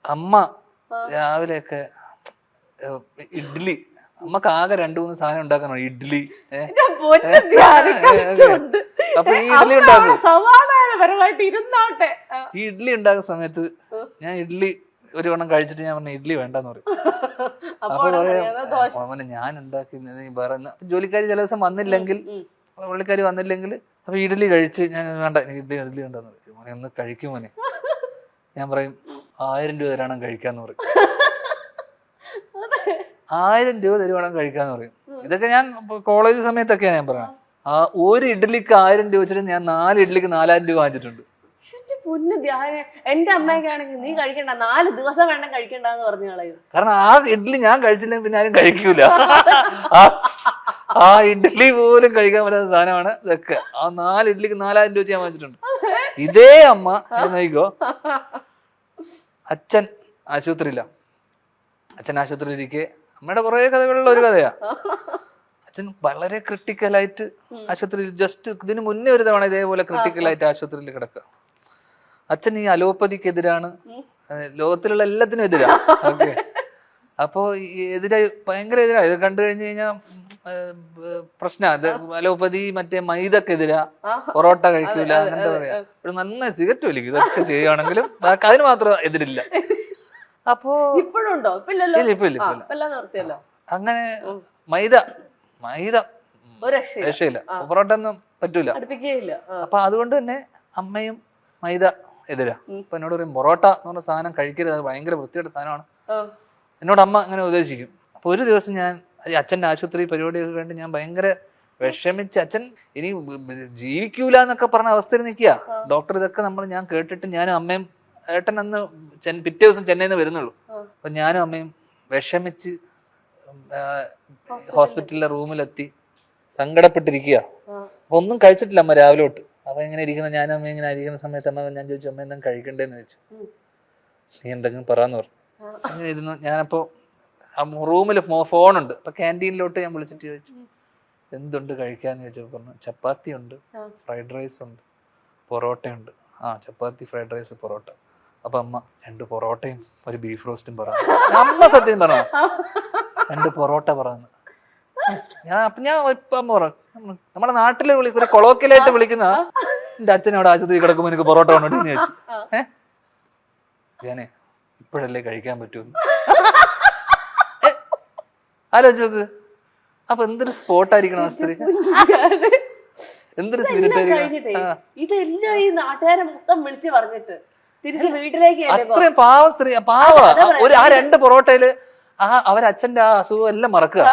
അമ്മ രാവിലെയൊക്കെ ഇഡ്ഡലി, അമ്മക്ക് ആകെ 2-3 സാധനം ഉണ്ടാക്കാനോ, ഇഡ്ഡലി. അപ്പൊ ഈ ഇഡ്ഡലി ഉണ്ടാക്കും. ഈ ഇഡ്ഡലി ഉണ്ടാക്കുന്ന സമയത്ത് ഞാൻ ഇഡ്ഡലി ഒരു വണ്ണം കഴിച്ചിട്ട് ഞാൻ പറഞ്ഞു ഇഡ്ഡലി വേണ്ടെന്ന് പറയും. അപ്പൊ പറയാ ഞാൻ ഉണ്ടാക്കി വേറെ ജോലിക്കാരി ചില ദിവസം വന്നില്ലെങ്കിൽ, പുള്ളിക്കാരി വന്നില്ലെങ്കിൽ അപ്പൊ ഇഡ്ഡലി കഴിച്ച് ഞാൻ വേണ്ട ഇഡ്ഡലി വേണ്ടെന്ന് പറയും. മോനെ ഒന്ന് കഴിക്കും മോനെ. ഞാൻ പറയും 1000 രൂപ തരണം കഴിക്കാന്ന് പറയും. 1000 രൂപ തരുവാണെങ്കിൽ കഴിക്കാന്ന് പറയും. ഇതൊക്കെ ഞാൻ കോളേജ് സമയത്തൊക്കെയാണ് ഞാൻ പറയാം. ഒരു ഇഡ്ഡലിക്ക് 1000 രൂപ വെച്ചിട്ട് ഞാൻ 4 ഇഡ്ഡലിക്ക് 4000 രൂപ വാങ്ങിച്ചിട്ടുണ്ട്. എന്റെ അമ്മയൊക്കെ ആണെങ്കിൽ നീ കഴിക്കണ്ട, 4 ദിവസം വേണ്ട കഴിക്കണ്ടെന്ന് പറഞ്ഞു കളയും. കാരണം ആ ഇഡ്ഡലി ഞാൻ കഴിച്ചില്ലെങ്കിൽ പിന്നെ ആരും കഴിക്കൂല. ആ ഇഡ്ഡലി പോലും കഴിക്കാൻ പറ്റാത്ത സാധനമാണ് ഇതൊക്കെ. ആ 4 ഇഡ്ഡലിക്ക് 4000 രൂപ ഞാൻ വാങ്ങിച്ചിട്ടുണ്ട്. ഇതേ അമ്മ നോക്കിക്കോ, അച്ഛൻ ആശുപത്രിയില്ല. അച്ഛൻ ആശുപത്രിയിൽ ഇരിക്കെ, അമ്മയുടെ കുറെ കഥകളുള്ള ഒരു കഥയാ. അച്ഛൻ വളരെ ക്രിട്ടിക്കലായിട്ട് ആശുപത്രിയിൽ, ജസ്റ്റ് ഇതിന് മുന്നേ ഒരു തവണ ഇതേപോലെ ക്രിട്ടിക്കലായിട്ട് ആശുപത്രിയിൽ കിടക്കുക. അച്ഛൻ ഈ അലോപ്പതിക്കെതിരാണ്, ലോകത്തിലുള്ള എല്ലാത്തിനും എതിരാ. ഓക്കെ, അപ്പോ എതിരായി, ഭയങ്കര എതിരാ. ഇത് കണ്ടു കഴിഞ്ഞു കഴിഞ്ഞാൽ പ്രശ്നമാണ്. അലോപ്പതി മറ്റേ മൈദക്കെതിരാ, പൊറോട്ട കഴിക്കൂല, അങ്ങനത്തെ പറയാ. ഒരു നന്നായി സിഗരറ്റ് വലിക്കും. ഇതൊക്കെ ചെയ്യുകയാണെങ്കിലും അതിന് മാത്രം എതിരില്ല. അപ്പോ ഇപ്പോഴുണ്ടോ? അങ്ങനെ മൈദ രക്ഷയില്ല, പൊറോട്ട ഒന്നും പറ്റൂല. അപ്പൊ അതുകൊണ്ട് തന്നെ അമ്മയും മൈദ എതിരാ. അപ്പൊ എന്നോട് പറയും പൊറോട്ട എന്ന് പറഞ്ഞ സാധനം കഴിക്കരുത്, അത് ഭയങ്കര വൃത്തിയുടെ സാധനമാണ്. എന്നോട് അമ്മ അങ്ങനെ ഉപദേശിക്കും. അപ്പൊ ഒരു ദിവസം ഞാൻ അച്ഛൻ്റെ ആശുപത്രി പരിപാടിയൊക്കെ കണ്ട് ഞാൻ ഭയങ്കര വിഷമിച്ച്, അച്ഛൻ ഇനി ജീവിക്കൂല എന്നൊക്കെ പറഞ്ഞ അവസ്ഥയിൽ നിൽക്കുക. ഡോക്ടർ ഇതൊക്കെ ഞാൻ കേട്ടിട്ട് ഞാനും അമ്മയും, ഏട്ടൻ അന്ന് പിറ്റേ ദിവസം ചെന്നൈയിൽ നിന്ന് വരുന്നുള്ളൂ. അപ്പൊ ഞാനും അമ്മയും വിഷമിച്ച് ഹോസ്പിറ്റലിലെ റൂമിലെത്തി സങ്കടപ്പെട്ടിരിക്കുക. അപ്പൊ ഒന്നും കഴിച്ചിട്ടില്ല അമ്മ രാവിലെ തൊട്ട്. അപ്പൊ ഇങ്ങനെ ഇരിക്കുന്ന ഞാനും അമ്മ ഇങ്ങനെ ഇരിക്കുന്ന സമയത്ത് അമ്മ ഞാൻ ചോദിച്ചു, അമ്മ എന്തെങ്കിലും കഴിക്കണ്ടേന്ന് ചോദിച്ചു. നീ എന്തെങ്കിലും പറയാന്ന് പറഞ്ഞു. അങ്ങനെ ഇരുന്നു. ഞാനപ്പോ റൂമിൽ ഫോണുണ്ട്. അപ്പൊ ക്യാൻറ്റീനിലോട്ട് ഞാൻ വിളിച്ചിട്ട് ചോദിച്ചു എന്തുണ്ട് കഴിക്കാന്ന് ചോദിച്ചപ്പോ പറഞ്ഞു ചപ്പാത്തി ഉണ്ട്, ഫ്രൈഡ് റൈസ് ഉണ്ട്, പൊറോട്ടയുണ്ട്. ചപ്പാത്തി, ഫ്രൈഡ് റൈസ്, പൊറോട്ട. അപ്പൊ അമ്മ 2 പൊറോട്ടയും 1 ബീഫ് റോസ്റ്റും പറഞ്ഞു. അമ്മ സത്യം പറഞ്ഞു 2 പൊറോട്ട പറഞ്ഞു. ഞാൻ ഇപ്പൊ അമ്മ പറഞ്ഞു, നമ്മുടെ നാട്ടില് ഒരു കൊളോക്കിയലായിട്ട് വിളിക്കുന്ന എന്റെ അച്ഛൻ അവിടെ ആശുപത്രി കിടക്കുമ്പോ എനിക്ക് പൊറോട്ട കൊണ്ടോന്ന് ചോദിച്ചു. ഞാനേ ഇപ്പോഴല്ലേ കഴിക്കാൻ പറ്റൂന്ന് ആലോചിച്ച് നോക്ക്. അപ്പൊ എന്തൊരു സ്പോട്ടായിരിക്കണം സ്ത്രീ, എന്തൊരു സ്പിരിറ്റ് ആയിരിക്കണം. ഇതെല്ലാം ഈ നാട്ടുകാരെ മൊത്തം വിളിച്ച് പറഞ്ഞിട്ട് തിരിച്ച് വീട്ടിലേക്ക് അത്രയും പാവ സ്ത്രീ, പാവ. 2 പൊറോട്ടയില് അവരച്ഛന്റെ ആ അസുഖം എല്ലാം മറക്കുക.